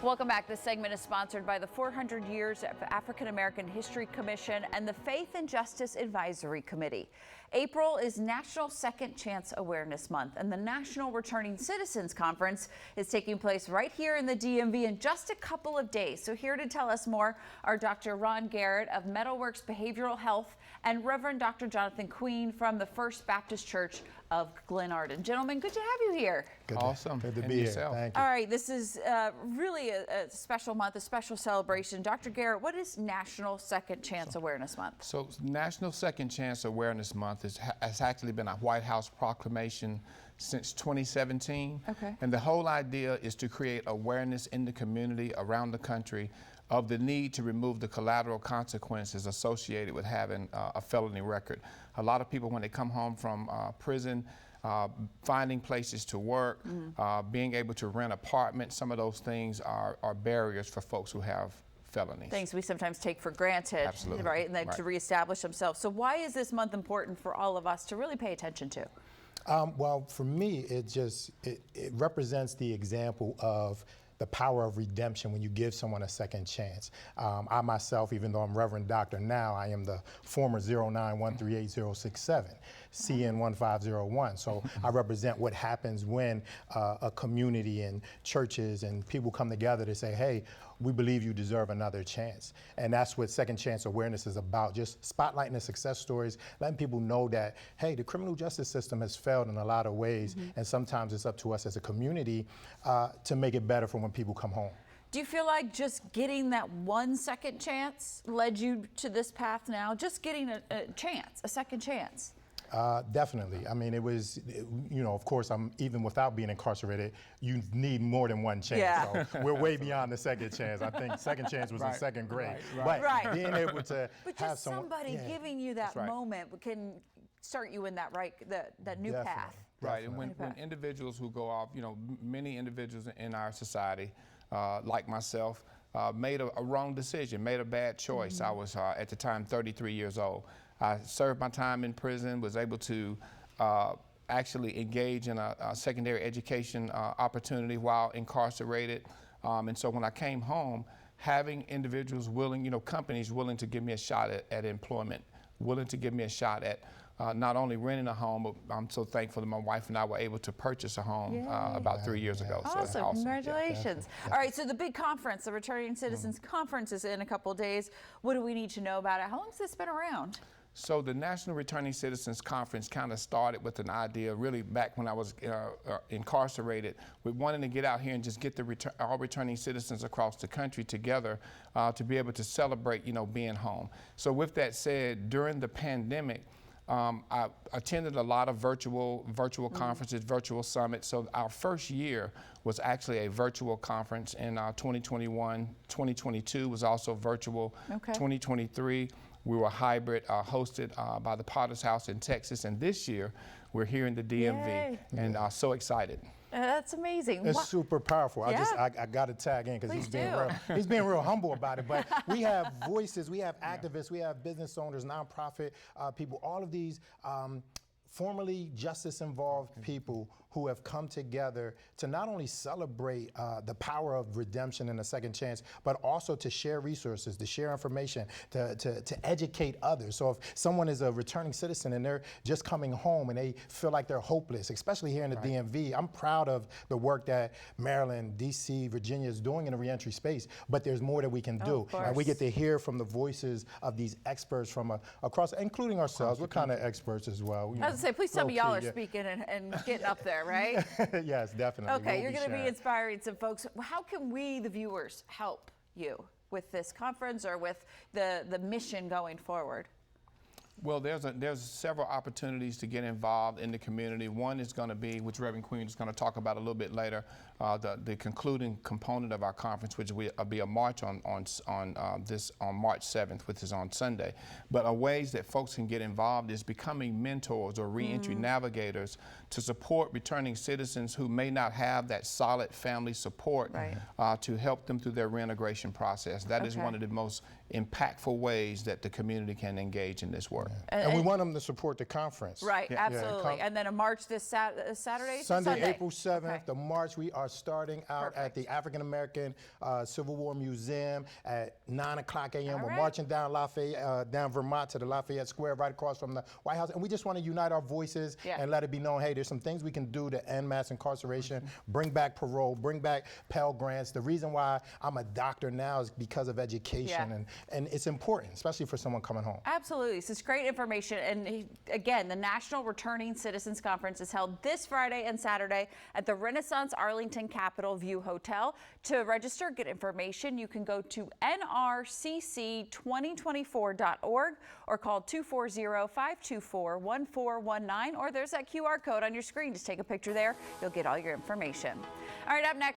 Welcome back. This segment is sponsored by the 400 Years of African American History Commission and the Faith and Justice Advisory Committee. April is National Second Chance Awareness Month, and the National Returning Citizens Conference is taking place right here in the DMV in just a couple of days. So here to tell us more are Dr. Ron Garrett of Metalworks Behavioral Health and Reverend Dr. Jonathan Queen from the First Baptist Church of Glenarden. Gentlemen, good to have you here. Awesome. Good to be here. Thank you. All right, this is really a special month, a special celebration. Dr. Garrett, what is National Second Chance Awareness Month? So National Second Chance Awareness Month has actually been a White House proclamation since 2017. Okay. And the whole idea is to create awareness in the community around the country of the need to remove the collateral consequences associated with having a felony record. A lot of people, when they come home from prison, finding places to work, being able to rent apartments, some of those things are barriers for folks who have felonies. Things we sometimes take for granted. Absolutely. Right? And then to reestablish themselves. So why is this month important for all of us to really pay attention to? Well, for me, it represents the example of the power of redemption when you give someone a second chance. I myself, even though I'm Reverend Doctor now, I am the former 091380067, CN1501. So I represent what happens when a community and churches and people come together to say, hey, we believe you deserve another chance. And that's what Second Chance Awareness is about, just spotlighting the success stories, letting people know that, hey, the criminal justice system has failed in a lot of ways, and sometimes it's up to us as a community to make it better for when people come home. Do you feel like just getting that one second chance led you to this path now? Just getting a chance, a second chance? Definitely. I mean, it was, you know, of course, even without being incarcerated, you need more than one chance. Yeah. So we're way beyond the second chance. I think second chance was in second grade. But being able to but have just somebody giving you that moment can start you in that that new path. Right, and when individuals who go off, you know, many individuals in our society, like myself, made a wrong decision, made a bad choice. I was, at the time, 33 years old. I served my time in prison, was able to actually engage in a secondary education opportunity while incarcerated. And so when I came home, having individuals willing, you know, companies willing to give me a shot at employment, willing to give me a shot at not only renting a home, but I'm so thankful that my wife and I were able to purchase a home about 3 years ago. Awesome, So awesome. Congratulations. All right, so the big conference, the Returning Citizens Conference is in a couple of days. What do we need to know about it? How long has this been around? So the National Returning Citizens Conference kind of started with an idea really back when I was incarcerated, with wanting to get out here and just get all returning citizens across the country together to be able to celebrate, you know, being home. So with that said, during the pandemic, I attended a lot of virtual conferences, virtual summits. So our first year was actually a virtual conference in 2021. 2022 was also virtual. 2023. We were hybrid, hosted by the Potter's House in Texas, and this year we're here in the DMV, and so excited. That's amazing. It's super powerful. I got to tag in because he's being real humble about it. But we have voices, we have activists, we have business owners, nonprofit people, all of these formerly justice-involved people who have come together to not only celebrate the power of redemption and a second chance, but also to share resources, to share information, to educate others. So if someone is a returning citizen and they're just coming home and they feel like they're hopeless, especially here in the DMV, I'm proud of the work that Maryland, DC, Virginia is doing in the reentry space, but there's more that we can do. And we get to hear from the voices of these experts from across, including ourselves. We're kind of experts as well. I was going to say, please tell me y'all are speaking and getting up there, right? Yes, definitely. Okay, you're going to be inspiring some folks. How can we, the viewers, help you with this conference or with the mission going forward? Well, there's several opportunities to get involved in the community. One is going to be, which Reverend Queen is going to talk about a little bit later, the concluding component of our conference, which will be a march on March 7th, which is on Sunday. But ways that folks can get involved is becoming mentors or reentry navigators to support returning citizens who may not have that solid family support to help them through their reintegration process. That is one of the most impactful ways that the community can engage in this work. support. And we want them to support the conference. Right, Yeah. absolutely. And then a march this Saturday? Sunday, April 7th, Okay. the march, we are starting out at Perfect. the African American Civil War Museum at 9 o'clock a.m. All We're right. marching down Lafayette, down Vermont to the Lafayette Square right across from the White House. And we just want to unite our voices and let it be known, hey, there's some things we can do to end mass incarceration, bring back parole, bring back Pell Grants. The reason why I'm a doctor now is because of education. And it's important, especially for someone coming home. Absolutely. So it's great information. And again, the National Returning Citizens Conference is held this Friday and Saturday at the Renaissance Arlington Capitol View Hotel. To register, get information, you can go to nrcc2024.org or call 240-524-1419, or there's that QR code on your screen. Just take a picture there. You'll get all your information. All right, up next.